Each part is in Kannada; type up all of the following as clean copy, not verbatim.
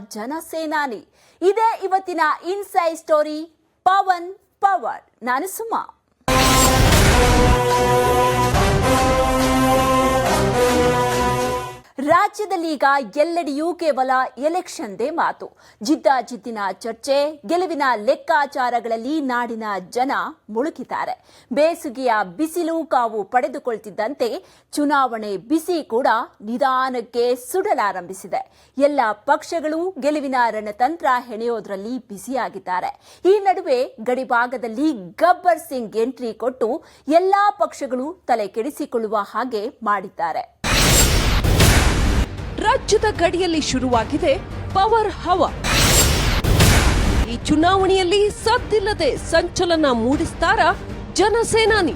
ಜನಸೇನಾನಿ ಇದೇ ಇವತ್ತಿನ ಇನ್ಸೈಡ್ ಸ್ಟೋರಿ ಪವನ್ ಪವರ್. ನಾನು ಸುಮಾ. ರಾಜ್ಯದಲ್ಲಿ ಈಗ ಎಲ್ಲೆಡೆಯೂ ಕೇವಲ ಎಲೆಕ್ಷನ್ದೇ ಮಾತು. ಜಿದ್ದಾಜಿದ್ದಿನ ಚರ್ಚೆ, ಗೆಲುವಿನ ಲೆಕ್ಕಾಚಾರಗಳಲ್ಲಿ ನಾಡಿನ ಜನ ಮುಳುಗಿದ್ದಾರೆ. ಬೇಸಿಗೆಯ ಬಿಸಿಲು ಕಾವು ಪಡೆದುಕೊಳ್ತಿದ್ದಂತೆ ಚುನಾವಣೆ ಬಿಸಿ ಕೂಡ ನಿಧಾನಕ್ಕೆ ಸುಡಲಾರಂಭಿಸಿದೆ. ಎಲ್ಲ ಪಕ್ಷಗಳು ಗೆಲುವಿನ ರಣತಂತ್ರ ಹೆಣೆಯೋದ್ರಲ್ಲಿ ಬ್ಯುಸಿಯಾಗಿದ್ದಾರೆ. ಈ ನಡುವೆ ಗಡಿಭಾಗದಲ್ಲಿ ಗಬ್ಬರ್ ಸಿಂಗ್ ಎಂಟ್ರಿ ಕೊಟ್ಟು ಎಲ್ಲಾ ಪಕ್ಷಗಳು ತಲೆ ಕೆಡಿಸಿಕೊಳ್ಳುವ ಹಾಗೆ ಮಾಡಿದ್ದಾರೆ. ರಾಜ್ಯದ ಗಡಿಯಲ್ಲಿ ಶುರುವಾಗಿದೆ ಪವರ್ ಹವಾ. ಈ ಚುನಾವಣೆಯಲ್ಲಿ ಸದ್ದಿಲ್ಲದೆ ಸಂಚಲನ ಮೂಡಿಸ್ತಾರ ಜನಸೇನಾನಿ.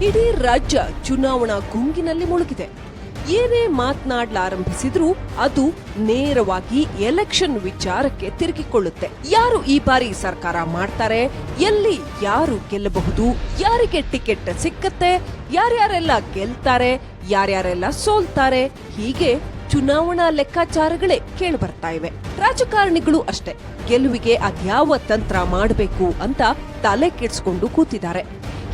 ಇಡೀ ರಾಜ್ಯ ಚುನಾವಣಾ ಗುಂಗಿನಲ್ಲಿ ಮುಳುಗಿದೆ. ಏನೇ ಮಾತನಾಡಲಾರಂಭಿಸಿದ್ರೂ ಅದು ನೇರವಾಗಿ ಎಲೆಕ್ಷನ್ ವಿಚಾರಕ್ಕೆ ತಿರುಗಿಕೊಳ್ಳುತ್ತೆ. ಯಾರು ಈ ಬಾರಿ ಸರ್ಕಾರ ಮಾಡ್ತಾರೆ, ಎಲ್ಲಿ ಯಾರು ಗೆಲ್ಲಬಹುದು, ಯಾರಿಗೆ ಟಿಕೆಟ್ ಸಿಕ್ಕತ್ತೆ, ಯಾರ್ಯಾರೆಲ್ಲ ಗೆಲ್ತಾರೆ, ಯಾರ್ಯಾರೆಲ್ಲ ಸೋಲ್ತಾರೆ, ಹೀಗೆ ಚುನಾವಣಾ ಲೆಕ್ಕಾಚಾರಗಳೇ ಕೇಳಿಬರ್ತಾ ಇವೆ. ರಾಜಕಾರಣಿಗಳು ಅಷ್ಟೇ ಗೆಲುವಿಗೆ ಅದ್ಯಾವ ತಂತ್ರ ಮಾಡಬೇಕು ಅಂತ ತಲೆ ಕೆಡಿಸಿಕೊಂಡು ಕೂತಿದ್ದಾರೆ.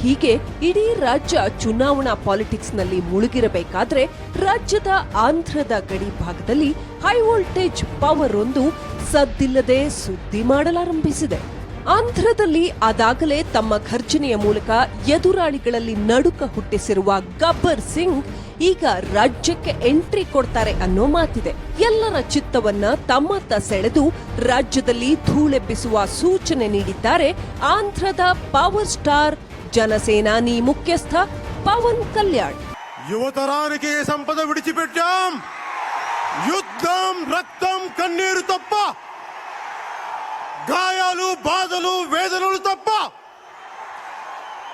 ಹೀಗೆ ಇಡೀ ರಾಜ್ಯ ಚುನಾವಣಾ ಪಾಲಿಟಿಕ್ಸ್ ನಲ್ಲಿ ಮುಳುಗಿರಬೇಕಾದ್ರೆ ರಾಜ್ಯದ ಆಂಧ್ರದ ಗಡಿ ಭಾಗದಲ್ಲಿ ಹೈ ವೋಲ್ಟೇಜ್ ಪವರ್ ಒಂದು ಸದ್ದಿಲ್ಲದೆ ಸುದ್ದಿ ಮಾಡಲಾರಂಭಿಸಿದೆ. ಆಂಧ್ರದಲ್ಲಿ ಅದಾಗಲೇ ತಮ್ಮ ಘರ್ಜನೆಯ ಮೂಲಕ ಎದುರಾಳಿಗಳಲ್ಲಿ ನಡುಕ ಹುಟ್ಟಿಸಿರುವ ಗಬ್ಬರ್ ಸಿಂಗ್ ಈಗ ರಾಜ್ಯಕ್ಕೆ ಎಂಟ್ರಿ ಕೊಡ್ತಾರೆ ಅನ್ನೋ ಮಾತಿದೆ. ಎಲ್ಲರ ಚಿತ್ತವನ್ನ ತಮ್ಮತ್ತ ಸೆಳೆದು ರಾಜ್ಯದಲ್ಲಿ ಧೂಳೆಬ್ಬಿಸುವ ಸೂಚನೆ ನೀಡಿದ್ದಾರೆ ಆಂಧ್ರದ ಪವರ್ ಸ್ಟಾರ್ ಜನಸೇನಾನಿ ಮುಖ್ಯಸ್ಥ పవన్ కళ్యాణ్. యువతరానికి సంపద విడిచిపెట్టాం. యుద్ధం, రక్తం, కన్నీరు తప్ప, గాయాలు, బాధలు, వేదనలు తప్ప,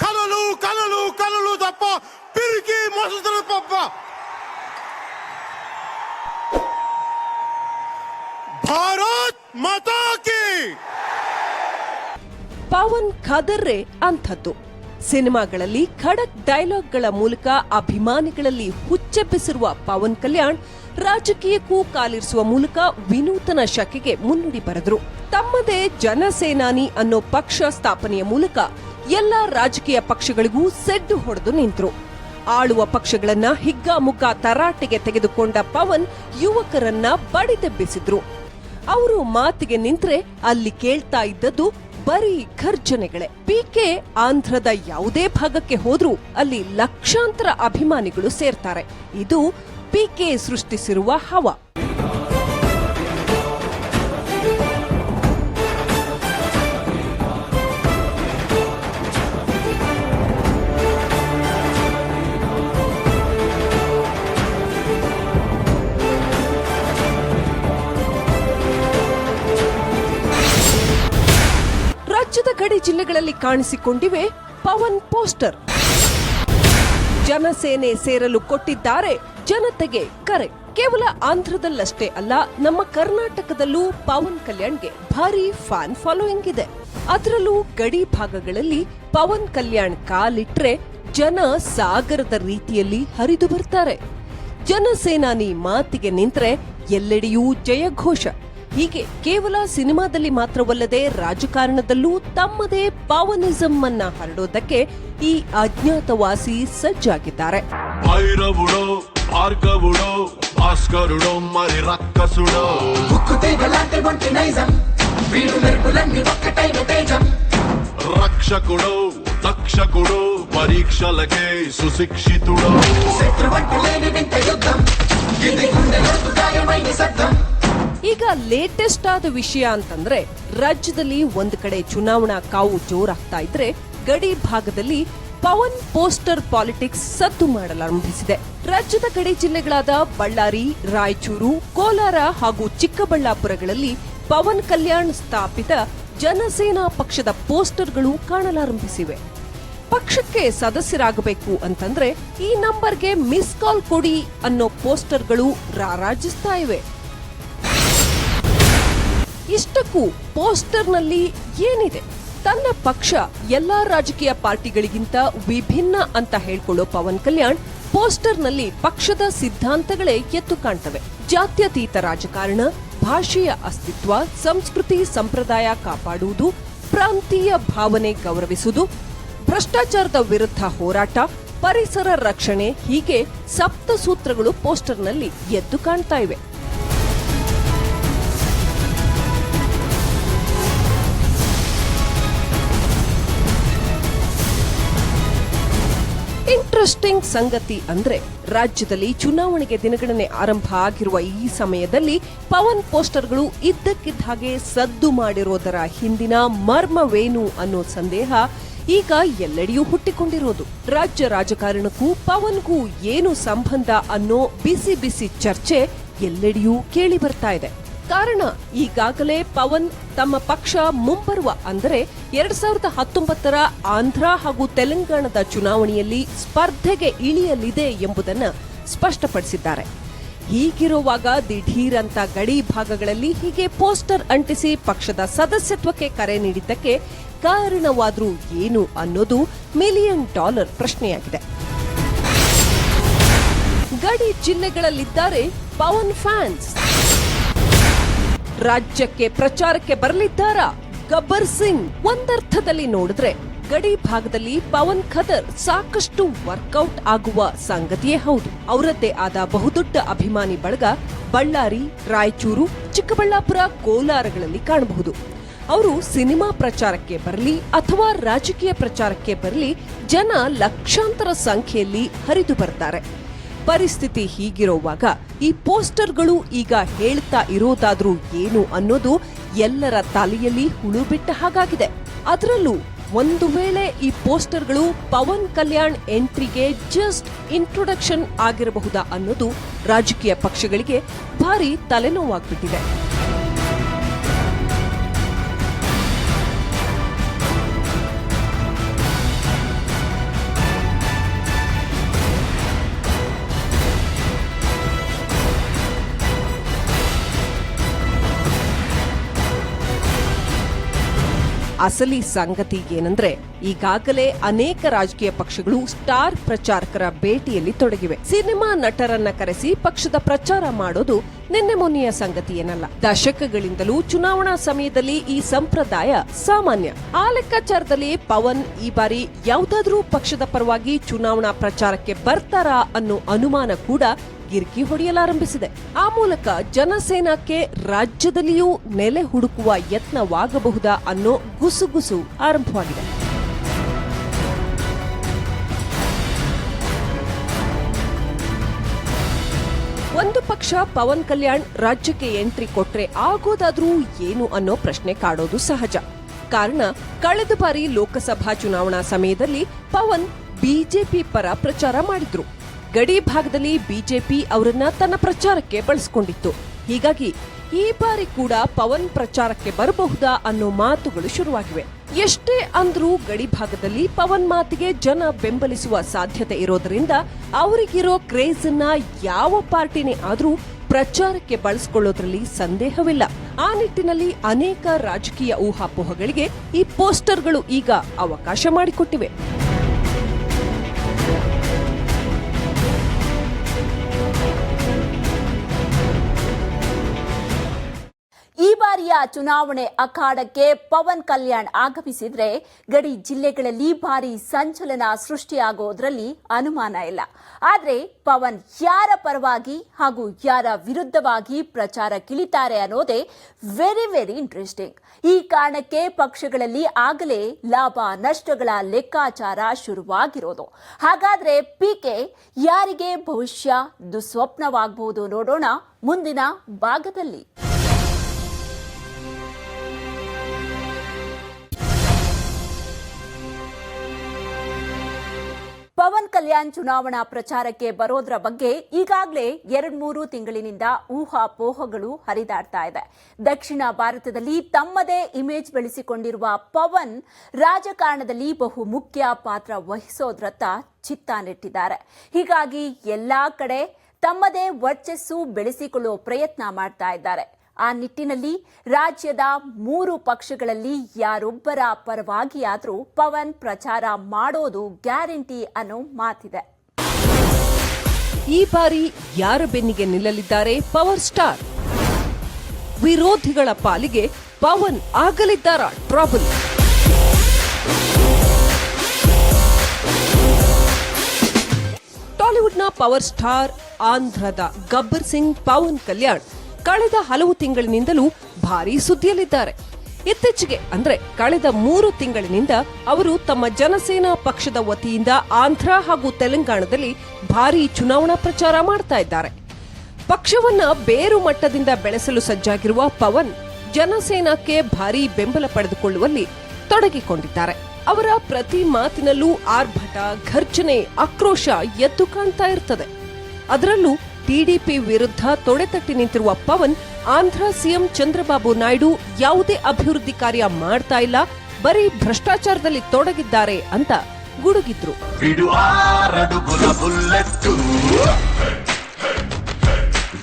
కలలు కలలు కలలు తప్ప, పిరికి మసతులు తప్ప. ಭಾರತ್ ಮಾತಾ ಕಿ. ಪವನ್ ಖದರ್ರೆ ಅಂಥದ್ದು. ಸಿನಿಮಾಗಳಲ್ಲಿ ಖಡಕ್ ಡೈಲಾಗ್ಗಳ ಮೂಲಕ ಅಭಿಮಾನಿಗಳಲ್ಲಿ ಹುಚ್ಚೆಬ್ಬಿಸಿರುವ ಪವನ್ ಕಲ್ಯಾಣ್ ರಾಜಕೀಯಕ್ಕೂ ಕಾಲಿರಿಸುವ ಮೂಲಕ ವಿನೂತನ ಶಕೆಗೆ ಮುನ್ನುಡಿ ಬರೆದ್ರು. ತಮ್ಮದೇ ಜನಸೇನಾನಿ ಅನ್ನೋ ಪಕ್ಷ ಸ್ಥಾಪನೆಯ ಮೂಲಕ ಎಲ್ಲಾ ರಾಜಕೀಯ ಪಕ್ಷಗಳಿಗೂ ಸೆಡ್ಡು ಹೊಡೆದು ನಿಂತರು. ಆಳುವ ಪಕ್ಷಗಳನ್ನ ಹಿಗ್ಗಾಮುಗ್ಗಾ ತರಾಟೆಗೆ ತೆಗೆದುಕೊಂಡ ಪವನ್ ಯುವಕರನ್ನ ಬಡಿದೆಬ್ಬಿಸಿದ್ರು. ಅವರು ಮಾತಿಗೆ ನಿಂತ್ರೆ ಅಲ್ಲಿ ಕೇಳ್ತಾ ಇದ್ದದ್ದು ಬರೀ ಘರ್ಜನೆಗಳೇ. ಪಿಕೆ ಆಂಧ್ರದ ಯಾವುದೇ ಭಾಗಕ್ಕೆ ಹೋದ್ರೂ ಅಲ್ಲಿ ಲಕ್ಷಾಂತರ ಅಭಿಮಾನಿಗಳು ಸೇರ್ತಾರೆ. ಇದು ಪಿಕೆ ಸೃಷ್ಟಿಸಿರುವ ಹವಾ. ರಾಜ್ಯದ ಗಡಿ ಜಿಲ್ಲೆಗಳಲ್ಲಿ ಕಾಣಿಸಿಕೊಂಡಿವೆ ಪವನ್ ಪೋಸ್ಟರ್. ಜನಸೇನೆ ಸೇರಲು ಕೊಟ್ಟಿದ್ದಾರೆ ಜನತೆಗೆ ಕರೆ. ಕೇವಲ ಆಂಧ್ರದಲ್ಲಷ್ಟೇ ಅಲ್ಲ, ನಮ್ಮ ಕರ್ನಾಟಕದಲ್ಲೂ ಪವನ್ ಕಲ್ಯಾಣ್ಗೆ ಭಾರಿ ಫ್ಯಾನ್ ಫಾಲೋಯಿಂಗ್ ಇದೆ. ಅದರಲ್ಲೂ ಗಡಿ ಭಾಗಗಳಲ್ಲಿ ಪವನ್ ಕಲ್ಯಾಣ್ ಕಾಲಿಟ್ರೆ ಜನ ಸಾಗರದ ರೀತಿಯಲ್ಲಿ ಹರಿದು ಬರ್ತಾರೆ. ಜನಸೇನಾನಿ ಮಾತಿಗೆ ನಿಂತ್ರೆ ಎಲ್ಲೆಡೆಯೂ ಜಯಘೋಷ. ಹೀಗೆ ಕೇವಲ ಸಿನಿಮಾದಲ್ಲಿ ಮಾತ್ರವಲ್ಲದೆ ರಾಜಕಾರಣದಲ್ಲೂ ತಮ್ಮದೇ ಪವನಿಸಂ ಅನ್ನ ಹರಡೋದಕ್ಕೆ ಈ ಅಜ್ಞಾತವಾಸಿ ಸಜ್ಜಾಗಿದ್ದಾರೆ. ಭೈರವುಡೋ, ಭಾರ್ಗವುಡೋ, ಭಾಸ್ಕರುಡೋ, మరి రక్కసుడో, రక్షకుడో, తక్షకుడో, పరీక్షలకే సుశిక్షితుడో. ಈಗ ಲೇಟೆಸ್ಟ್ ಆದ ವಿಷಯ ಅಂತಂದ್ರೆ ರಾಜ್ಯದಲ್ಲಿ ಒಂದು ಕಡೆ ಚುನಾವಣಾ ಕಾವು ಜೋರಾಗ್ತಾ ಇದ್ರೆ ಗಡಿ ಭಾಗದಲ್ಲಿ ಪವನ್ ಪೋಸ್ಟರ್ ಪಾಲಿಟಿಕ್ಸ್ ಸದ್ದು ಮಾಡಲಾರಂಭಿಸಿದೆ. ರಾಜ್ಯದ ಗಡಿ ಜಿಲ್ಲೆಗಳಾದ ಬಳ್ಳಾರಿ, ರಾಯಚೂರು, ಕೋಲಾರ ಹಾಗೂ ಚಿಕ್ಕಬಳ್ಳಾಪುರಗಳಲ್ಲಿ ಪವನ್ ಕಲ್ಯಾಣ್ ಸ್ಥಾಪಿತ ಜನಸೇನಾ ಪಕ್ಷದ ಪೋಸ್ಟರ್ಗಳು ಕಾಣಲಾರಂಭಿಸಿವೆ. ಪಕ್ಷಕ್ಕೆ ಸದಸ್ಯರಾಗಬೇಕು ಅಂತಂದ್ರೆ ಈ ನಂಬರ್ಗೆ ಮಿಸ್ ಕಾಲ್ ಕೊಡಿ ಅನ್ನೋ ಪೋಸ್ಟರ್ಗಳು ರಾರಾಜಿಸ್ತಾ ಇವೆ. ಇಷ್ಟಕ್ಕೂ ಪೋಸ್ಟರ್ನಲ್ಲಿ ಏನಿದೆ? ತನ್ನ ಪಕ್ಷ ಎಲ್ಲಾ ರಾಜಕೀಯ ಪಾರ್ಟಿಗಳಿಗಿಂತ ವಿಭಿನ್ನ ಅಂತ ಹೇಳ್ಕೊಳ್ಳೋ ಪವನ್ ಕಲ್ಯಾಣ್ ಪೋಸ್ಟರ್ನಲ್ಲಿ ಪಕ್ಷದ ಸಿದ್ಧಾಂತಗಳೇ ಎದ್ದು ಕಾಣ್ತವೆ. ಜಾತ್ಯತೀತ ರಾಜಕಾರಣ, ಭಾಷೆಯ ಅಸ್ತಿತ್ವ, ಸಂಸ್ಕೃತಿ ಸಂಪ್ರದಾಯ ಕಾಪಾಡುವುದು, ಪ್ರಾಂತೀಯ ಭಾವನೆ ಗೌರವಿಸುವುದು, ಭ್ರಷ್ಟಾಚಾರದ ವಿರುದ್ಧ ಹೋರಾಟ, ಪರಿಸರ ರಕ್ಷಣೆ ಹೀಗೆ ಸಪ್ತ ಸೂತ್ರಗಳು ಪೋಸ್ಟರ್ನಲ್ಲಿ ಎದ್ದು ಕಾಣ್ತಾ ಇವೆ. ಇಂಟ್ರೆಸ್ಟಿಂಗ್ ಸಂಗತಿ ಅಂದ್ರೆ ರಾಜ್ಯದಲ್ಲಿ ಚುನಾವಣೆಗೆ ದಿನಗಣನೆ ಆರಂಭ ಆಗಿರುವ ಈ ಸಮಯದಲ್ಲಿ ಪವನ್ ಪೋಸ್ಟರ್ಗಳು ಇದ್ದಕ್ಕಿದ್ದ ಹಾಗೆ ಸದ್ದು ಮಾಡಿರೋದರ ಹಿಂದಿನ ಮರ್ಮವೇನು ಅನ್ನೋ ಸಂದೇಹ ಈಗ ಎಲ್ಲೆಡೆಯೂ ಹುಟ್ಟಿಕೊಂಡಿರೋದು. ರಾಜ್ಯ ರಾಜಕಾರಣಕ್ಕೂ ಪವನ್ಗೂ ಏನು ಸಂಬಂಧ ಅನ್ನೋ ಬಿಸಿ ಬಿಸಿ ಚರ್ಚೆ ಎಲ್ಲೆಡೆಯೂ ಕೇಳಿ ಬರ್ತಾ ಇದೆ. ಕಾರಣ ಈಗಾಗಲೇ ಪವನ್ ತಮ್ಮ ಪಕ್ಷ ಮುಂಬರುವ ಅಂದರೆ 2019ರ ಆಂಧ್ರ ಹಾಗೂ ತೆಲಂಗಾಣದ ಚುನಾವಣೆಯಲ್ಲಿ ಸ್ಪರ್ಧೆಗೆ ಇಳಿಯಲಿದೆ ಎಂಬುದನ್ನು ಸ್ಪಷ್ಟಪಡಿಸಿದ್ದಾರೆ. ಹೀಗಿರುವಾಗ ದಿಢೀರ್ ಅಂತ ಗಡಿ ಭಾಗಗಳಲ್ಲಿ ಹೀಗೆ ಪೋಸ್ಟರ್ ಅಂಟಿಸಿ ಪಕ್ಷದ ಸದಸ್ಯತ್ವಕ್ಕೆ ಕರೆ ನೀಡಿದ್ದಕ್ಕೆ ಕಾರಣವಾದ್ರೂ ಏನು ಅನ್ನೋದು $1 ಮಿಲಿಯನ್ ಪ್ರಶ್ನೆಯಾಗಿದೆ. ಗಡಿ ಜಿಲ್ಲೆಗಳಲ್ಲಿದ್ದಾರೆ ಪವನ್ ಫ್ಯಾನ್ಸ್. ರಾಜ್ಯಕ್ಕೆ ಪ್ರಚಾರಕ್ಕೆ ಬರಲಿದ್ದಾರಾ ಗಬ್ಬರ್ ಸಿಂಗ್? ಒಂದರ್ಥದಲ್ಲಿ ನೋಡಿದ್ರೆ ಗಡಿ ಭಾಗದಲ್ಲಿ ಪವನ್ ಖದರ್ ಸಾಕಷ್ಟು ವರ್ಕೌಟ್ ಆಗುವ ಸಂಗತಿಯೇ ಹೌದು. ಅವರದ್ದೇ ಆದ ಬಹುದೊಡ್ಡ ಅಭಿಮಾನಿ ಬಳಗ ಬಳ್ಳಾರಿ, ರಾಯಚೂರು, ಚಿಕ್ಕಬಳ್ಳಾಪುರ, ಕೋಲಾರಗಳಲ್ಲಿ ಕಾಣಬಹುದು. ಅವರು ಸಿನಿಮಾ ಪ್ರಚಾರಕ್ಕೆ ಬರಲಿ ಅಥವಾ ರಾಜಕೀಯ ಪ್ರಚಾರಕ್ಕೆ ಬರಲಿ ಜನ ಲಕ್ಷಾಂತರ ಸಂಖ್ಯೆಯಲ್ಲಿ ಹರಿದು ಬರ್ತಾರೆ. ಪರಿಸ್ಥಿತಿ ಹೀಗಿರುವಾಗ ಈ ಪೋಸ್ಟರ್ಗಳು ಈಗ ಹೇಳ್ತಾ ಇರೋದಾದ್ರೂ ಏನು ಅನ್ನೋದು ಎಲ್ಲರ ತಲೆಯಲ್ಲಿ ಹುಳು ಬಿಟ್ಟ ಹಾಗಾಗಿದೆ. ಅದರಲ್ಲೂ ಒಂದು ವೇಳೆ ಈ ಪೋಸ್ಟರ್ಗಳು ಪವನ್ ಕಲ್ಯಾಣ್ ಎಂಟ್ರಿಗೆ ಜಸ್ಟ್ ಇಂಟ್ರೊಡಕ್ಷನ್ ಆಗಿರಬಹುದಾ ಅನ್ನೋದು ರಾಜಕೀಯ ಪಕ್ಷಗಳಿಗೆ ಭಾರಿ ತಲೆನೋವಾಗ್ಬಿಟ್ಟಿದೆ. ಅಸಲಿ ಸಂಗತಿ ಏನಂದ್ರೆ ಈಗಾಗಲೇ ಅನೇಕ ರಾಜಕೀಯ ಪಕ್ಷಗಳು ಸ್ಟಾರ್ ಪ್ರಚಾರಕರ ಭೇಟಿಯಲ್ಲಿ ತೊಡಗಿವೆ. ಸಿನಿಮಾ ನಟರನ್ನ ಕರೆಸಿ ಪಕ್ಷದ ಪ್ರಚಾರ ಮಾಡೋದು ನಿನ್ನೆ ಮೊನ್ನೆಯ ಸಂಗತಿ ಏನಲ್ಲ. ದಶಕಗಳಿಂದಲೂ ಚುನಾವಣಾ ಸಮಯದಲ್ಲಿ ಈ ಸಂಪ್ರದಾಯ ಸಾಮಾನ್ಯ. ಆ ಲೆಕ್ಕಾಚಾರದಲ್ಲಿ ಪವನ್ ಈ ಬಾರಿ ಯಾವುದಾದ್ರೂ ಪಕ್ಷದ ಪರವಾಗಿ ಚುನಾವಣಾ ಪ್ರಚಾರಕ್ಕೆ ಬರ್ತಾರಾ ಅನ್ನೋ ಅನುಮಾನ ಕೂಡ ಗಿರ್ಕಿ ಹೊಡೆಯಲಾರಂಭಿಸಿದೆ. ಆ ಮೂಲಕ ಜನಸೇನಾಕ್ಕೆ ರಾಜ್ಯದಲ್ಲಿಯೂ ನೆಲೆ ಹುಡುಕುವ ಯತ್ನವಾಗಬಹುದಾ ಅನ್ನೋ ಗುಸುಗುಸು ಆರಂಭವಾಗಿದೆ. ಒಂದು ಪಕ್ಷ ಪವನ್ ಕಲ್ಯಾಣ್ ರಾಜ್ಯಕ್ಕೆ ಎಂಟ್ರಿ ಕೊಟ್ರೆ ಆಗೋದಾದ್ರೂ ಏನು ಅನ್ನೋ ಪ್ರಶ್ನೆ ಕಾಡೋದು ಸಹಜ. ಕಾರಣ ಕಳೆದ ಬಾರಿ ಲೋಕಸಭಾ ಚುನಾವಣಾ ಸಮಯದಲ್ಲಿ ಪವನ್ ಬಿಜೆಪಿ ಪರ ಪ್ರಚಾರ ಮಾಡಿದ್ರು. ಗಡಿ ಭಾಗದಲ್ಲಿ ಬಿಜೆಪಿ ಅವರನ್ನ ತನ್ನ ಪ್ರಚಾರಕ್ಕೆ ಬಳಸಿಕೊಂಡಿತ್ತು. ಹೀಗಾಗಿ ಈ ಬಾರಿ ಕೂಡ ಪವನ್ ಪ್ರಚಾರಕ್ಕೆ ಬರಬಹುದಾ ಅನ್ನೋ ಮಾತುಗಳು ಶುರುವಾಗಿವೆ. ಎಷ್ಟೇ ಅಂದ್ರೂ ಗಡಿ ಭಾಗದಲ್ಲಿ ಪವನ್ ಮಾತಿಗೆ ಜನ ಬೆಂಬಲಿಸುವ ಸಾಧ್ಯತೆ ಇರೋದ್ರಿಂದ ಅವರಿಗಿರೋ ಕ್ರೇಜ್ ಅನ್ನ ಯಾವ ಪಾರ್ಟಿನೇ ಆದ್ರೂ ಪ್ರಚಾರಕ್ಕೆ ಬಳಸಿಕೊಳ್ಳೋದ್ರಲ್ಲಿ ಸಂದೇಹವಿಲ್ಲ. ಆ ನಿಟ್ಟಿನಲ್ಲಿ ಅನೇಕ ರಾಜಕೀಯ ಊಹಾಪೋಹಗಳಿಗೆ ಈ ಪೋಸ್ಟರ್ಗಳು ಈಗ ಅವಕಾಶ ಮಾಡಿಕೊಟ್ಟಿವೆ. ಈ ಬಾರಿಯ ಚುನಾವಣೆ ಅಖಾಡಕ್ಕೆ ಪವನ್ ಕಲ್ಯಾಣ್ ಆಗಮಿಸಿದ್ರೆ ಗಡಿ ಜಿಲ್ಲೆಗಳಲ್ಲಿ ಭಾರಿ ಸಂಚಲನ ಸೃಷ್ಟಿಯಾಗೋದ್ರಲ್ಲಿ ಅನುಮಾನ ಇಲ್ಲ. ಆದರೆ ಪವನ್ ಯಾರ ಪರವಾಗಿ ಹಾಗೂ ಯಾರ ವಿರುದ್ಧವಾಗಿ ಪ್ರಚಾರಕ್ಕಿಳಿತಾರೆ ಅನ್ನೋದೇ ವೆರಿ ವೆರಿ ಇಂಟ್ರೆಸ್ಟಿಂಗ್. ಈ ಕಾರಣಕ್ಕೆ ಪಕ್ಷಗಳಲ್ಲಿ ಆಗಲೇ ಲಾಭ ನಷ್ಟಗಳ ಲೆಕ್ಕಾಚಾರ ಶುರುವಾಗಿರೋದು. ಹಾಗಾದ್ರೆ ಪಿಕೆ ಯಾರಿಗೆ ಭವಿಷ್ಯ ದುಸ್ವಪ್ನವಾಗಬಹುದು ನೋಡೋಣ ಮುಂದಿನ ಭಾಗದಲ್ಲಿ. ಪವನ್ ಕಲ್ಯಾಣ್ ಚುನಾವಣಾ ಪ್ರಚಾರಕ್ಕೆ ಬರೋದ್ರ ಬಗ್ಗೆ ಈಗಾಗಲೇ 2-3 ತಿಂಗಳಿನಿಂದ ಊಹಾಪೋಹಗಳು ಹರಿದಾಡ್ತಾ ಇದೆ. ದಕ್ಷಿಣ ಭಾರತದಲ್ಲಿ ತಮ್ಮದೇ ಇಮೇಜ್ ಬೆಳೆಸಿಕೊಂಡಿರುವ ಪವನ್ ರಾಜಕಾರಣದಲ್ಲಿ ಬಹು ಮುಖ್ಯ ಪಾತ್ರ ವಹಿಸೋದ್ರತ್ತ ಚಿತ್ತ ನೆಟ್ಟಿದ್ದಾರೆ. ಹೀಗಾಗಿ ಎಲ್ಲಾ ಕಡೆ ತಮ್ಮದೇ ವರ್ಚಸ್ಸು ಬೆಳೆಸಿಕೊಳ್ಳುವ ಪ್ರಯತ್ನ ಮಾಡ್ತಾ ಇದ್ದಾರೆ. ಆ ನಿಟ್ಟಿನಲ್ಲಿ ರಾಜ್ಯದ 3 ಪಕ್ಷಗಳಲ್ಲಿ ಯಾರೊಬ್ಬರ ಪರವಾಗಿಯಾದರೂ ಪವನ್ ಪ್ರಚಾರ ಮಾಡೋದು ಗ್ಯಾರಂಟಿ ಅನ್ನೋ ಮಾತಿದೆ. ಈ ಬಾರಿ ಯಾರ ಬೆನ್ನಿಗೆ ನಿಲ್ಲಲಿದ್ದಾರೆ ಪವರ್ ಸ್ಟಾರ್? ವಿರೋಧಿಗಳ ಪಾಲಿಗೆ ಪವನ್ ಆಗಲಿದ್ದಾರ ಟ್ರಬಲ್. ಟಾಲಿವುಡ್ನ ಪವರ್ ಸ್ಟಾರ್ ಆಂಧ್ರದ ಗಬ್ಬರ್ ಸಿಂಗ್ ಪವನ್ ಕಲ್ಯಾಣ್ ಕಳೆದ ಹಲವು ತಿಂಗಳಿನಿಂದಲೂ ಭಾರೀ ಸುದ್ದಿಯಲ್ಲಿದ್ದಾರೆ. ಇತ್ತೀಚೆಗೆ ಅಂದ್ರೆ ಕಳೆದ 3 ತಿಂಗಳಿನಿಂದ ಅವರು ತಮ್ಮ ಜನಸೇನಾ ಪಕ್ಷದ ವತಿಯಿಂದ ಆಂಧ್ರ ಹಾಗೂ ತೆಲಂಗಾಣದಲ್ಲಿ ಭಾರೀ ಚುನಾವಣಾ ಪ್ರಚಾರ ಮಾಡ್ತಾ ಇದ್ದಾರೆ. ಪಕ್ಷವನ್ನ ಬೇರು ಮಟ್ಟದಿಂದ ಬೆಳೆಸಲು ಸಜ್ಜಾಗಿರುವ ಪವನ್ ಜನಸೇನಾಕ್ಕೆ ಭಾರೀ ಬೆಂಬಲ ಪಡೆದುಕೊಳ್ಳುವಲ್ಲಿ ತೊಡಗಿಕೊಂಡಿದ್ದಾರೆ. ಅವರ ಪ್ರತಿ ಮಾತಿನಲ್ಲೂ ಆರ್ಭಟ, ಘರ್ಜನೆ, ಆಕ್ರೋಶ ಎದ್ದು ಕಾಣ್ತಾ ಇರ್ತದೆ. ಅದರಲ್ಲೂ ಟಿಡಿಪಿ ವಿರುದ್ಧ ತೊಡೆತಟ್ಟಿ ನಿಂತಿರುವ ಪವನ್ ಆಂಧ್ರ ಸಿಎಂ ಚಂದ್ರಬಾಬು ನಾಯ್ಡು ಯಾವುದೇ ಅಭಿವೃದ್ಧಿ ಕಾರ್ಯ ಮಾಡ್ತಾ ಇಲ್ಲ, ಬರೀ ಭ್ರಷ್ಟಾಚಾರದಲ್ಲಿ ತೊಡಗಿದ್ದಾರೆ ಅಂತ ಗುಡುಗಿದ್ರು. ಬಿಡು 6 ಅಡುಗುಲ ಬುಲ್ಲೆಟ್ಟು,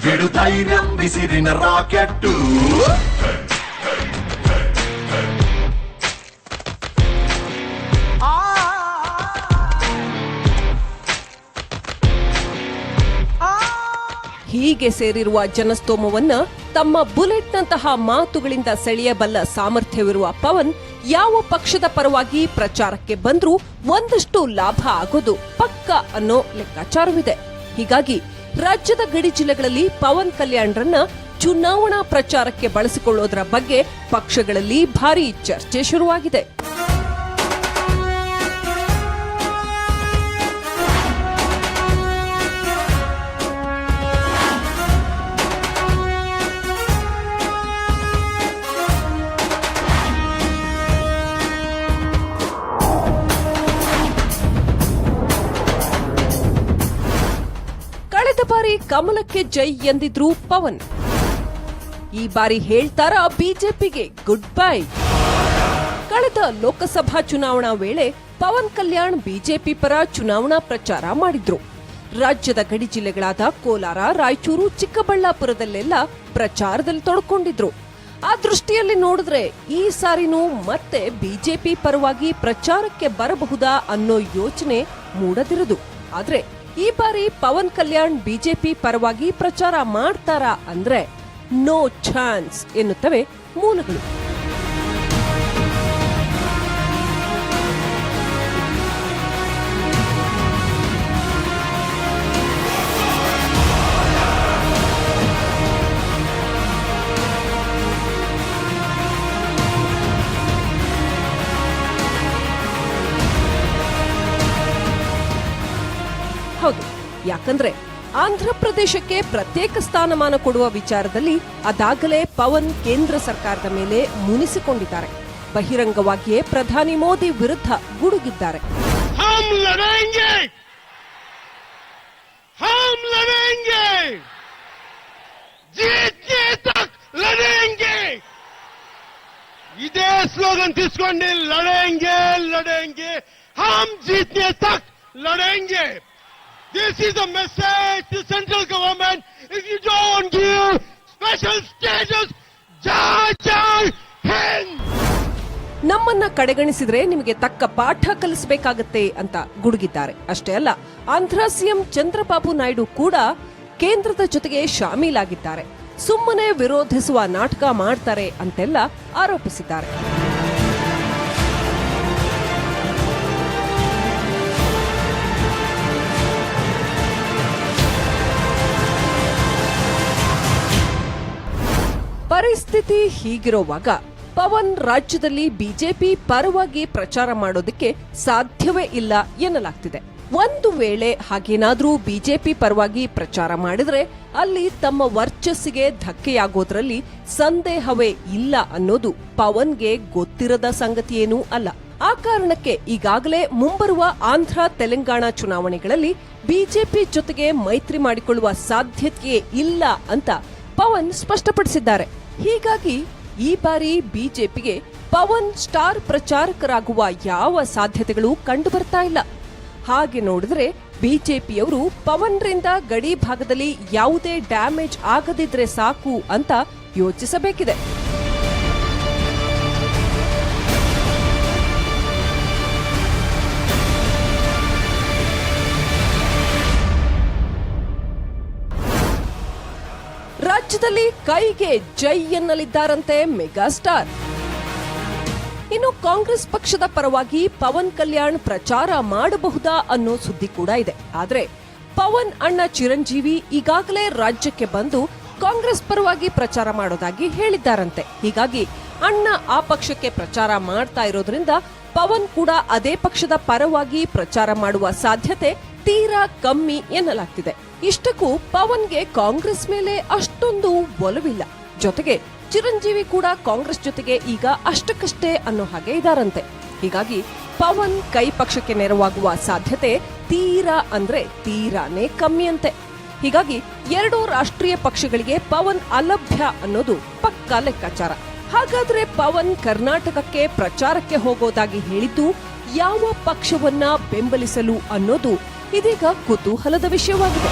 ಬಿಡು ಧೈರ್ಯಂ ಬಿಸಿರಿನ ರಾಕೆಟ್ಟು. ಹೀಗೆ ಸೇರಿರುವ ಜನಸ್ತೋಮವನ್ನ ತಮ್ಮ ಬುಲೆಟ್ನಂತಹ ಮಾತುಗಳಿಂದ ಸೆಳೆಯಬಲ್ಲ ಸಾಮರ್ಥ್ಯವಿರುವ ಪವನ್ ಯಾವ ಪಕ್ಷದ ಪರವಾಗಿ ಪ್ರಚಾರಕ್ಕೆ ಬಂದ್ರೂ ಒಂದಷ್ಟು ಲಾಭ ಆಗೋದು ಪಕ್ಕ ಅನ್ನೋ ಲೆಕ್ಕಾಚಾರವಿದೆ. ಹೀಗಾಗಿ ರಾಜ್ಯದ ಗಡಿ ಜಿಲ್ಲೆಗಳಲ್ಲಿ ಪವನ್ ಕಲ್ಯಾಣ್ರನ್ನ ಚುನಾವಣಾ ಪ್ರಚಾರಕ್ಕೆ ಬಳಸಿಕೊಳ್ಳೋದರ ಬಗ್ಗೆ ಪಕ್ಷಗಳಲ್ಲಿ ಭಾರೀ ಚರ್ಚೆ ಶುರುವಾಗಿದೆ. ಕಳೆದ ಬಾರಿ ಕಮಲಕ್ಕೆ ಜೈ ಎಂದಿದ್ರು ಪವನ್. ಈ ಬಾರಿ ಹೇಳ್ತಾರ ಬಿಜೆಪಿಗೆ ಗುಡ್ ಬೈ. ಕಳೆದ ಲೋಕಸಭಾ ಚುನಾವಣಾ ವೇಳೆ ಪವನ್ ಕಲ್ಯಾಣ್ ಬಿಜೆಪಿ ಪರ ಚುನಾವಣಾ ಪ್ರಚಾರ ಮಾಡಿದ್ರು. ರಾಜ್ಯದ ಗಡಿ ಜಿಲ್ಲೆಗಳಾದ ಕೋಲಾರ, ರಾಯಚೂರು, ಚಿಕ್ಕಬಳ್ಳಾಪುರದಲ್ಲೆಲ್ಲ ಪ್ರಚಾರದಲ್ಲಿ ತೊಡಕೊಂಡಿದ್ರು. ಆ ದೃಷ್ಟಿಯಲ್ಲಿ ನೋಡಿದ್ರೆ ಈ ಸಾರಿನೂ ಮತ್ತೆ ಬಿಜೆಪಿ ಪರವಾಗಿ ಪ್ರಚಾರಕ್ಕೆ ಬರಬಹುದಾ ಅನ್ನೋ ಯೋಚನೆ ಮೂಡದಿರದು. ಆದ್ರೆ ಈ ಬಾರಿ ಪವನ್ ಕಲ್ಯಾಣ್ ಬಿಜೆಪಿ ಪರವಾಗಿ ಪ್ರಚಾರ ಮಾಡ್ತಾರಾ ಅಂದ್ರೆ ನೋ ಚಾನ್ಸ್ ಎನ್ನುತ್ತವೆ ಮೂಲಗಳು. ಹೌದು, ಯಾಕಂದ್ರೆ ಆಂಧ್ರ ಪ್ರದೇಶಕ್ಕೆ ಪ್ರತ್ಯೇಕ ಸ್ಥಾನಮಾನ ಕೊಡುವ ವಿಚಾರದಲ್ಲಿ ಅದಾಗಲೇ ಪವನ್ ಕೇಂದ್ರ ಸರ್ಕಾರದ ಮೇಲೆ ಮುನಿಸಿಕೊಂಡಿದ್ದಾರೆ. ಬಹಿರಂಗವಾಗಿಯೇ ಪ್ರಧಾನಿ ಮೋದಿ ವಿರುದ್ಧ ಗುಡುಗಿದ್ದಾರೆ. हम लड़ेंगे, हम लड़ेंगे, जीतने तक लड़ेंगे. इधे स्लोगन తీసుకొని लड़ेंगे, लड़ेंगे, हम जीतने तक लड़ेंगे. This is a message to central government. If you don't give special status, Jai Jai Hind. ನಮ್ಮನ್ನ ಕಡೆಗಣಿಸಿದ್ರೆ ನಿಮಗೆ ತಕ್ಕ ಪಾಠ ಕಲಿಸಬೇಕಾಗತ್ತೆ ಅಂತ ಗುಡುಗಿದ್ದಾರೆ. ಅಷ್ಟೇ ಅಲ್ಲ, ಆಂಧ್ರ ಸಿಎಂ ಚಂದ್ರಬಾಬು ನಾಯ್ಡು ಕೂಡ ಕೇಂದ್ರದ ಜೊತೆಗೆ ಶಾಮೀಲಾಗಿದ್ದಾರೆ. ಸುಮ್ಮನೆ ವಿರೋಧಿಸುವ ನಾಟಕ ಮಾಡ್ತಾರೆ ಅಂತೆಲ್ಲ ಆರೋಪಿಸಿದ್ದಾರೆ. ಪರಿಸ್ಥಿತಿ ಹೀಗಿರುವಾಗ ಪವನ್ ರಾಜ್ಯದಲ್ಲಿ ಬಿಜೆಪಿ ಪರವಾಗಿ ಪ್ರಚಾರ ಮಾಡೋದಕ್ಕೆ ಸಾಧ್ಯವೇ ಇಲ್ಲ ಎನ್ನಲಾಗ್ತಿದೆ. ಒಂದು ವೇಳೆ ಹಾಗೇನಾದ್ರೂ ಬಿಜೆಪಿ ಪರವಾಗಿ ಪ್ರಚಾರ ಮಾಡಿದ್ರೆ ಅಲ್ಲಿ ತಮ್ಮ ವರ್ಚಸ್ಸಿಗೆ ಧಕ್ಕೆಯಾಗೋದ್ರಲ್ಲಿ ಸಂದೇಹವೇ ಇಲ್ಲ ಅನ್ನೋದು ಪವನ್ಗೆ ಗೊತ್ತಿರದ ಸಂಗತಿಯೇನೂ ಅಲ್ಲ. ಆ ಕಾರಣಕ್ಕೆ ಈಗಾಗಲೇ ಮುಂಬರುವ ಆಂಧ್ರ, ತೆಲಂಗಾಣ ಚುನಾವಣೆಗಳಲ್ಲಿ ಬಿಜೆಪಿ ಜೊತೆಗೆ ಮೈತ್ರಿ ಮಾಡಿಕೊಳ್ಳುವ ಸಾಧ್ಯತೆಯೇ ಇಲ್ಲ ಅಂತ ಪವನ್ ಸ್ಪಷ್ಟಪಡಿಸಿದ್ದಾರೆ. ಹೀಗಾಗಿ ಈ ಬಾರಿ ಬಿಜೆಪಿಗೆ ಪವನ್ ಸ್ಟಾರ್ ಪ್ರಚಾರಕರಾಗುವ ಯಾವ ಸಾಧ್ಯತೆಗಳು ಕಂಡು ಬರ್ತಾ ಇಲ್ಲ. ಹಾಗೆ ನೋಡಿದ್ರೆ ಬಿಜೆಪಿಯವರು ಪವನ್ರಿಂದ ಗಡಿ ಭಾಗದಲ್ಲಿ ಯಾವುದೇ ಡ್ಯಾಮೇಜ್ ಆಗದಿದ್ರೆ ಸಾಕು ಅಂತ ಯೋಚಿಸಬೇಕಿದೆ. ರಾಜ್ಯದಲ್ಲಿ ಕೈಗೆ ಜೈ ಎನ್ನಲಿದ್ದಾರಂತೆ ಮೆಗಾಸ್ಟಾರ್. ಇನ್ನು ಕಾಂಗ್ರೆಸ್ ಪಕ್ಷದ ಪರವಾಗಿ ಪವನ್ ಕಲ್ಯಾಣ್ ಪ್ರಚಾರ ಮಾಡಬಹುದಾ ಅನ್ನೋ ಸುದ್ದಿ ಕೂಡ ಇದೆ. ಆದ್ರೆ ಪವನ್ ಅಣ್ಣ ಚಿರಂಜೀವಿ ಈಗಾಗಲೇ ರಾಜ್ಯಕ್ಕೆ ಬಂದು ಕಾಂಗ್ರೆಸ್ ಪರವಾಗಿ ಪ್ರಚಾರ ಮಾಡೋದಾಗಿ ಹೇಳಿದ್ದಾರಂತೆ. ಹೀಗಾಗಿ ಅಣ್ಣ ಆ ಪಕ್ಷಕ್ಕೆ ಪ್ರಚಾರ ಮಾಡ್ತಾ ಇರೋದ್ರಿಂದ ಪವನ್ ಕೂಡ ಅದೇ ಪಕ್ಷದ ಪರವಾಗಿ ಪ್ರಚಾರ ಮಾಡುವ ಸಾಧ್ಯತೆ ತೀರಾ ಕಮ್ಮಿ ಎನ್ನಲಾಗ್ತಿದೆ. ಇಷ್ಟಕ್ಕೂ ಪವನ್ಗೆ ಕಾಂಗ್ರೆಸ್ ಮೇಲೆ ಅಷ್ಟೊಂದು ಒಲವಿಲ್ಲ. ಜೊತೆಗೆ ಚಿರಂಜೀವಿ ಕೂಡ ಕಾಂಗ್ರೆಸ್ ಜೊತೆಗೆ ಈಗ ಅಷ್ಟಕ್ಕಷ್ಟೇ ಅನ್ನೋ ಹಾಗೆ ಇದಾರಂತೆ. ಹೀಗಾಗಿ ಪವನ್ ಕೈ ಪಕ್ಷಕ್ಕೆ ನೆರವಾಗುವ ಸಾಧ್ಯತೆ ತೀರಾನೇ ಕಮ್ಮಿ ಅಂತೆ. ಹೀಗಾಗಿ ಎರಡೂ ರಾಷ್ಟ್ರೀಯ ಪಕ್ಷಗಳಿಗೆ ಪವನ್ ಅಲಭ್ಯ ಅನ್ನೋದು ಪಕ್ಕಾ ಲೆಕ್ಕಾಚಾರ. ಹಾಗಾದ್ರೆ ಪವನ್ ಕರ್ನಾಟಕಕ್ಕೆ ಪ್ರಚಾರಕ್ಕೆ ಹೋಗೋದಾಗಿ ಹೇಳಿದ್ದು ಯಾವ ಪಕ್ಷವನ್ನ ಬೆಂಬಲಿಸಲು ಅನ್ನೋದು ಇದೀಗ ಕುತೂಹಲದ ವಿಷಯವಾಗಿದೆ.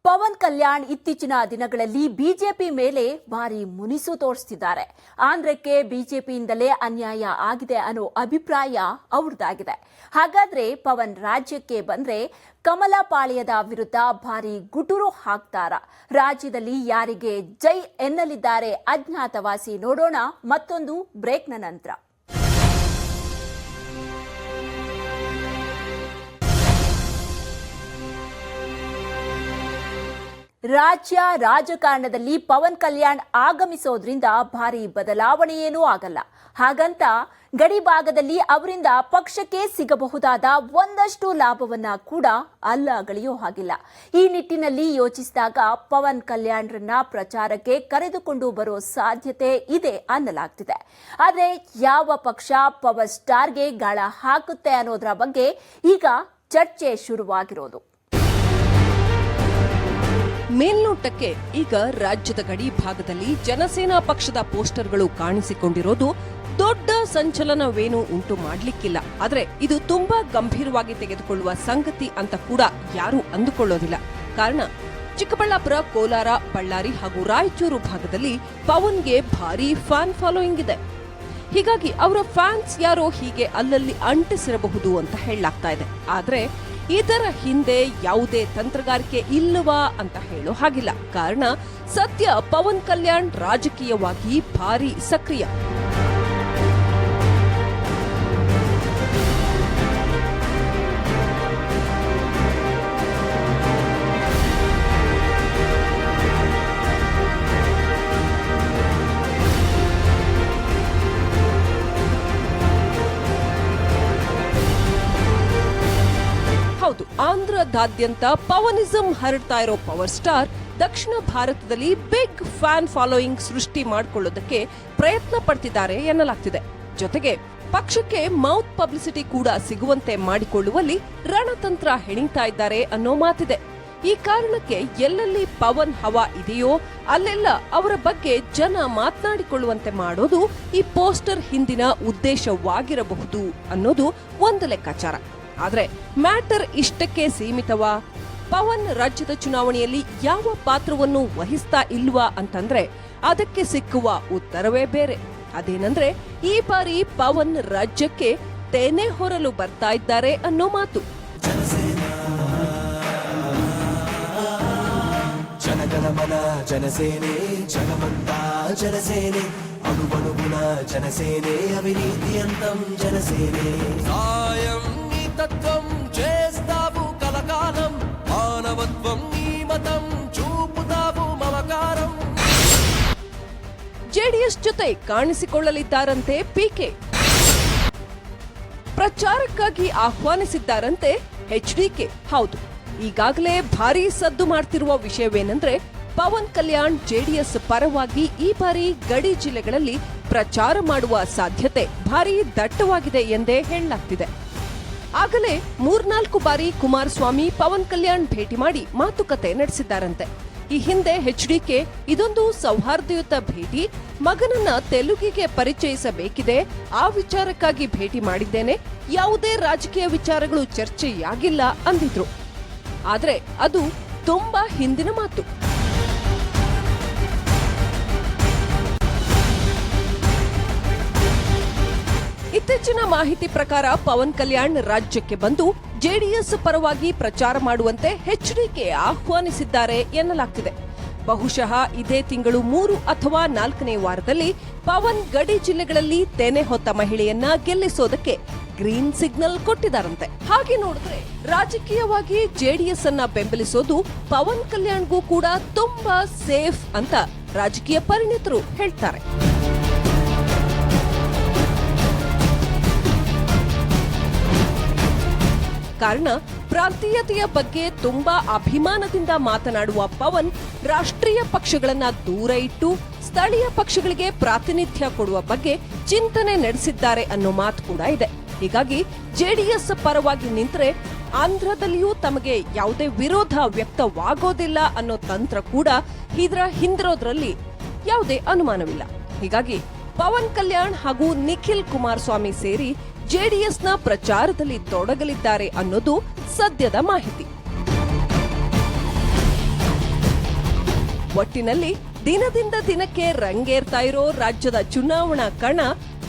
ಪವನ್ ಕಲ್ಯಾಣ್ ಇತ್ತೀಚಿನ ದಿನಗಳಲ್ಲಿ ಬಿಜೆಪಿ ಮೇಲೆ ಭಾರಿ ಮುನಿಸು ತೋರಿಸುತ್ತಿದ್ದಾರೆ. ಆಂಧ್ರಕ್ಕೆ ಬಿಜೆಪಿಯಿಂದಲೇ ಅನ್ಯಾಯ ಆಗಿದೆ ಅನ್ನೋ ಅಭಿಪ್ರಾಯ ಅವ್ರದ್ದಾಗಿದೆ. ಹಾಗಾದ್ರೆ ಪವನ್ ರಾಜ್ಯಕ್ಕೆ ಬಂದ್ರೆ ಕಮಲಪಾಳ್ಯದ ವಿರುದ್ಧ ಭಾರಿ ಗುಟುರು ಹಾಕ್ತಾರ? ರಾಜ್ಯದಲ್ಲಿ ಯಾರಿಗೆ ಜೈ ಎನ್ನಲಿದ್ದಾರೆ ಅಜ್ಞಾತವಾಸಿ? ನೋಡೋಣ ಮತ್ತೊಂದು ಬ್ರೇಕ್ನ ನಂತರ. ರಾಜ್ಯ ರಾಜಕಾರಣದಲ್ಲಿ ಪವನ್ ಕಲ್ಯಾಣ್ ಆಗಮಿಸೋದ್ರಿಂದ ಭಾರಿ ಬದಲಾವಣೆಯೇನೂ ಆಗಲ್ಲ. ಹಾಗಂತ ಗಡಿ ಭಾಗದಲ್ಲಿ ಅವರಿಂದ ಪಕ್ಷಕ್ಕೆ ಸಿಗಬಹುದಾದ ಒಂದಷ್ಟು ಲಾಭವನ್ನ ಕೂಡ ಅಲ್ಲಗಳೆಯೋ ಹಾಗಿಲ್ಲ. ಈ ನಿಟ್ಟಿನಲ್ಲಿ ಯೋಚಿಸಿದಾಗ ಪವನ್ ಕಲ್ಯಾಣ್ರನ್ನ ಪ್ರಚಾರಕ್ಕೆ ಕರೆದುಕೊಂಡು ಬರೋ ಸಾಧ್ಯತೆ ಇದೆ ಅನ್ನಲಾಗ್ತಿದೆ. ಆದರೆ ಯಾವ ಪಕ್ಷ ಪವರ್ ಸ್ಟಾರ್ಗೆ ಗಾಳ ಹಾಕುತ್ತೆ ಅನ್ನೋದರ ಬಗ್ಗೆ ಈಗ ಚರ್ಚೆ ಶುರುವಾಗಿರೋದು. ಮೇಲ್ನೋಟಕ್ಕೆ ಈಗ ರಾಜ್ಯದ ಗಡಿ ಭಾಗದಲ್ಲಿ ಜನಸೇನಾ ಪಕ್ಷದ ಪೋಸ್ಟರ್ಗಳು ಕಾಣಿಸಿಕೊಂಡಿರೋದು ದೊಡ್ಡ ಸಂಚಲನವೇನೂ ಉಂಟು ಮಾಡಲಿಕ್ಕಿಲ್ಲ. ಆದ್ರೆ ಇದು ತುಂಬಾ ಗಂಭೀರವಾಗಿ ತೆಗೆದುಕೊಳ್ಳುವ ಸಂಗತಿ ಅಂತ ಕೂಡ ಯಾರೂ ಅಂದುಕೊಳ್ಳೋದಿಲ್ಲ. ಕಾರಣ ಚಿಕ್ಕಬಳ್ಳಾಪುರ, ಕೋಲಾರ, ಬಳ್ಳಾರಿ ಹಾಗೂ ರಾಯಚೂರು ಭಾಗದಲ್ಲಿ ಪವನ್ಗೆ ಭಾರೀ ಫ್ಯಾನ್ ಫಾಲೋಯಿಂಗ್ ಇದೆ. ಹೀಗಾಗಿ ಅವರ ಫ್ಯಾನ್ಸ್ ಯಾರೋ ಹೀಗೆ ಅಲ್ಲಲ್ಲಿ ಅಂಟಿಸಿರಬಹುದು ಅಂತ ಹೇಳಲಾಗ್ತಾ ಇದೆ. ಆದ್ರೆ ಇದರ ಹಿಂದೆ ಯಾವುದೇ ತಂತ್ರಗಾರಿಕೆ ಇಲ್ಲವಾ ಅಂತ ಹೇಳೋ ಹಾಗಿಲ್ಲ. ಕಾರಣ ಸದ್ಯ ಪವನ್ ಕಲ್ಯಾಣ್ ರಾಜಕೀಯವಾಗಿ ಭಾರಿ ಸಕ್ರಿಯ. ಹೌದು, ಆಂಧ್ರದಾದ್ಯಂತ ಪವನಿಸಂ ಹರಡ್ತಾ ಇರೋ ಪವರ್ ಸ್ಟಾರ್ ದಕ್ಷಿಣ ಭಾರತದಲ್ಲಿ ಬಿಗ್ ಫ್ಯಾನ್ ಫಾಲೋಯಿಂಗ್ ಸೃಷ್ಟಿ ಮಾಡಿಕೊಳ್ಳೋದಕ್ಕೆ ಪ್ರಯತ್ನ ಪಡ್ತಿದ್ದಾರೆ ಎನ್ನಲಾಗ್ತಿದೆ. ಜೊತೆಗೆ ಪಕ್ಷಕ್ಕೆ ಮೌತ್ ಪಬ್ಲಿಸಿಟಿ ಕೂಡ ಸಿಗುವಂತೆ ಮಾಡಿಕೊಳ್ಳುವಲ್ಲಿ ರಣತಂತ್ರ ಹೆಣಿತಾ ಇದ್ದಾರೆ ಅನ್ನೋ ಮಾತಿದೆ. ಈ ಕಾರಣಕ್ಕೆ ಎಲ್ಲೆಲ್ಲಿ ಪವನ್ ಹವಾ ಇದೆಯೋ ಅಲ್ಲೆಲ್ಲ ಅವರ ಬಗ್ಗೆ ಜನ ಮಾತನಾಡಿಕೊಳ್ಳುವಂತೆ ಮಾಡೋದು ಈ ಪೋಸ್ಟರ್ ಹಿಂದಿನ ಉದ್ದೇಶವಾಗಿರಬಹುದು ಅನ್ನೋದು ಒಂದು ಲೆಕ್ಕಾಚಾರ. ಆದ್ರೆ ಮ್ಯಾಟರ್ ಇಷ್ಟಕ್ಕೆ ಸೀಮಿತವಾ? ಪವನ್ ರಾಜ್ಯದ ಚುನಾವಣೆಯಲ್ಲಿ ಯಾವ ಪಾತ್ರವನ್ನು ವಹಿಸ್ತಾ ಇಲ್ವಾ ಅಂತಂದ್ರೆ ಅದಕ್ಕೆ ಸಿಕ್ಕುವ ಉತ್ತರವೇ ಬೇರೆ. ಅದೇನಂದ್ರೆ ಈ ಬಾರಿ ಪವನ್ ರಾಜ್ಯಕ್ಕೆ ತೆನೆ ಹೊರಲು ಬರ್ತಾ ಇದ್ದಾರೆ ಅನ್ನೋ ಮಾತು. ಜನಗಣಮನ ಜನಸೇನೆ ಜನಮಂತ ಜನಸೇನೆ ಅಣುಬಣುಗುಣ ಜನಸೇನೆ అవినీతియంతం ಜನಸೇನೆ సాయం నీ తత్వం చేస్తావు కలకాలం మానవత్వం నీ మతం చూపుతావు మమకారం. ಜೆಡಿಎಸ್ ಜೊತೆ ಕಾಣಿಸಿಕೊಳ್ಳಲಿದ್ದಾರಂತೆ ಪಿಕೆ. ಪ್ರಚಾರಕ್ಕಾಗಿ ಆಹ್ವಾನಿಸಿದ್ದಾರಂತೆ ಎಚ್ಡಿಕೆ. ಹೌದು, ಈಗಾಗಲೇ ಭಾರೀ ಸದ್ದು ಮಾಡ್ತಿರುವ ವಿಷಯವೇನೆಂದ್ರೆ ಪವನ್ ಕಲ್ಯಾಣ್ ಜೆಡಿಎಸ್ ಪರವಾಗಿ ಈ ಬಾರಿ ಗಡಿ ಜಿಲ್ಲೆಗಳಲ್ಲಿ ಪ್ರಚಾರ ಮಾಡುವ ಸಾಧ್ಯತೆ ಭಾರೀ ದಟ್ಟವಾಗಿದೆ ಎಂದೇ ಹೇಳಲಾಗ್ತಿದೆ. ಆಗಲೇ 3-4 ಬಾರಿ ಕುಮಾರಸ್ವಾಮಿ ಪವನ್ ಕಲ್ಯಾಣ್ ಭೇಟಿ ಮಾಡಿ ಮಾತುಕತೆ ನಡೆಸಿದ್ದಾರಂತೆ. ಈ ಹಿಂದೆ ಎಚ್ಡಿಕೆ ಇದೊಂದು ಸೌಹಾರ್ದಯುತ ಭೇಟಿ, ಮಗನನ್ನ ತೆಲುಗಿಗೆ ಪರಿಚಯಿಸಬೇಕಿದೆ, ಆ ವಿಚಾರಕ್ಕಾಗಿ ಭೇಟಿ ಮಾಡಿದ್ದೇನೆ, ಯಾವುದೇ ರಾಜಕೀಯ ವಿಚಾರಗಳು ಚರ್ಚೆಯಾಗಿಲ್ಲ ಅಂದಿದ್ರು. ಆದ್ರೆ ಅದು ತುಂಬಾ ಹಿಂದಿನ ಮಾತು. ಇತ್ತೀಚಿನ ಮಾಹಿತಿ ಪ್ರಕಾರ ಪವನ್ ಕಲ್ಯಾಣ್ ರಾಜ್ಯಕ್ಕೆ ಬಂದು ಜೆಡಿಎಸ್ ಪರವಾಗಿ ಪ್ರಚಾರ ಮಾಡುವಂತೆ ಎಚ್ಡಿಕೆ ಆಹ್ವಾನಿಸಿದ್ದಾರೆ ಎನ್ನಲಾಗ್ತಿದೆ. ಬಹುಶಃ ಇದೇ ತಿಂಗಳು 3 ಅಥವಾ 4ನೇ ವಾರದಲ್ಲಿ ಪವನ್ ಗಡಿ ಜಿಲ್ಲೆಗಳಲ್ಲಿ ತೆನೆ ಹೊತ್ತ ಮಹಿಳೆಯನ್ನ ಗೆಲ್ಲಿಸೋದಕ್ಕೆ ಗ್ರೀನ್ ಸಿಗ್ನಲ್ ಕೊಟ್ಟಿದ್ದಾರಂತೆ. ಹಾಗೆ ನೋಡಿದ್ರೆ ರಾಜಕೀಯವಾಗಿ ಜೆಡಿಎಸ್ ಅನ್ನ ಬೆಂಬಲಿಸೋದು ಪವನ್ ಕಲ್ಯಾಣ್ಗೂ ಕೂಡ ತುಂಬಾ ಸೇಫ್ ಅಂತ ರಾಜಕೀಯ ಪರಿಣಿತರು ಹೇಳ್ತಾರೆ. ಕಾರಣ ಪ್ರಾಂತೀಯತೆಯ ಬಗ್ಗೆ ತುಂಬಾ ಅಭಿಮಾನದಿಂದ ಮಾತನಾಡುವ ಪವನ್ ರಾಷ್ಟ್ರೀಯ ಪಕ್ಷಗಳನ್ನ ದೂರ ಇಟ್ಟು ಸ್ಥಳೀಯ ಪಕ್ಷಗಳಿಗೆ ಪ್ರಾತಿನಿಧ್ಯ ಕೊಡುವ ಬಗ್ಗೆ ಚಿಂತನೆ ನಡೆಸಿದ್ದಾರೆ ಅನ್ನೋ ಮಾತು ಕೂಡ ಇದೆ. ಹೀಗಾಗಿ ಜೆಡಿಎಸ್ ಪರವಾಗಿ ನಿಂತರೆ ಆಂಧ್ರದಲ್ಲಿಯೂ ತಮಗೆ ಯಾವುದೇ ವಿರೋಧ ವ್ಯಕ್ತವಾಗೋದಿಲ್ಲ ಅನ್ನೋ ತಂತ್ರ ಕೂಡ ಇದರ ಹಿಂದಿರೋದ್ರಲ್ಲಿ ಯಾವುದೇ ಅನುಮಾನವಿಲ್ಲ. ಹೀಗಾಗಿ ಪವನ್ ಕಲ್ಯಾಣ್ ಹಾಗೂ ನಿಖಿಲ್ ಕುಮಾರಸ್ವಾಮಿ ಸೇರಿ ಜೆಡಿಎಸ್ನ ಪ್ರಚಾರದಲ್ಲಿ ತೊಡಗಲಿದ್ದಾರೆ ಅನ್ನೋದು ಸದ್ಯದ ಮಾಹಿತಿ. ಒಟ್ಟಿನಲ್ಲಿ ದಿನದಿಂದ ದಿನಕ್ಕೆ ರಂಗೇರ್ತಾ ಇರೋ ರಾಜ್ಯದ ಚುನಾವಣಾ ಕಣ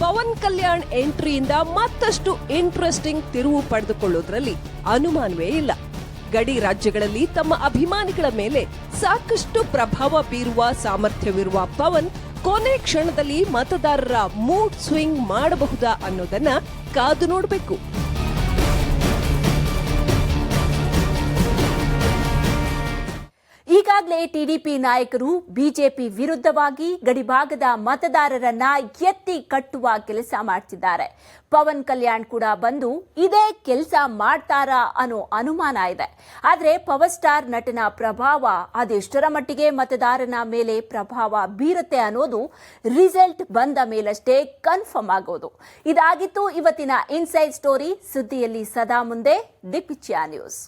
ಪವನ್ ಕಲ್ಯಾಣ್ ಎಂಟ್ರಿಯಿಂದ ಮತ್ತಷ್ಟು ಇಂಟ್ರೆಸ್ಟಿಂಗ್ ತಿರುವು ಪಡೆದುಕೊಳ್ಳುವುದರಲ್ಲಿ ಅನುಮಾನವೇ ಇಲ್ಲ. ಗಡಿ ರಾಜ್ಯಗಳಲ್ಲಿ ತಮ್ಮ ಅಭಿಮಾನಿಗಳ ಮೇಲೆ ಸಾಕಷ್ಟು ಪ್ರಭಾವ ಬೀರುವ ಸಾಮರ್ಥ್ಯವಿರುವ ಪವನ್ ಕೊನೆ ಕ್ಷಣದಲ್ಲಿ ಮತದಾರರ ಮೂಡ್ ಸ್ವಿಂಗ್ ಮಾಡಬಹುದಾ ಅನ್ನೋದನ್ನ ಕಾದು ನೋಡಬೇಕು. ಈಗಾಗಲೇ ಟಿಡಿಪಿ ನಾಯಕರು ಬಿಜೆಪಿ ವಿರುದ್ಧವಾಗಿ ಗಡಿಭಾಗದ ಮತದಾರರನ್ನ ಎತ್ತಿ ಕಟ್ಟುವ ಕೆಲಸ ಮಾಡ್ತಿದ್ದಾರೆ. ಪವನ್ ಕಲ್ಯಾಣ್ ಕೂಡ ಬಂದು ಇದೇ ಕೆಲಸ ಮಾಡ್ತಾರಾ ಅನ್ನೋ ಅನುಮಾನ ಇದೆ. ಆದರೆ ಪವರ್ ಸ್ಟಾರ್ ನಟನ ಪ್ರಭಾವ ಅದೆಷ್ಟರ ಮಟ್ಟಿಗೆ ಮತದಾರನ ಮೇಲೆ ಪ್ರಭಾವ ಬೀರುತ್ತೆ ಅನ್ನೋದು ರಿಸಲ್ಟ್ ಬಂದ ಮೇಲಷ್ಟೇ ಕನ್ಫರ್ಮ್ ಆಗೋದು. ಇದಾಗಿತ್ತು ಇವತ್ತಿನ ಇನ್ಸೈಡ್ ಸ್ಟೋರಿ. ಸುದ್ದಿಯಲ್ಲಿ ಸದಾ ಮುಂದೆ ದಿಗ್ವಿಜಯ ನ್ಯೂಸ್.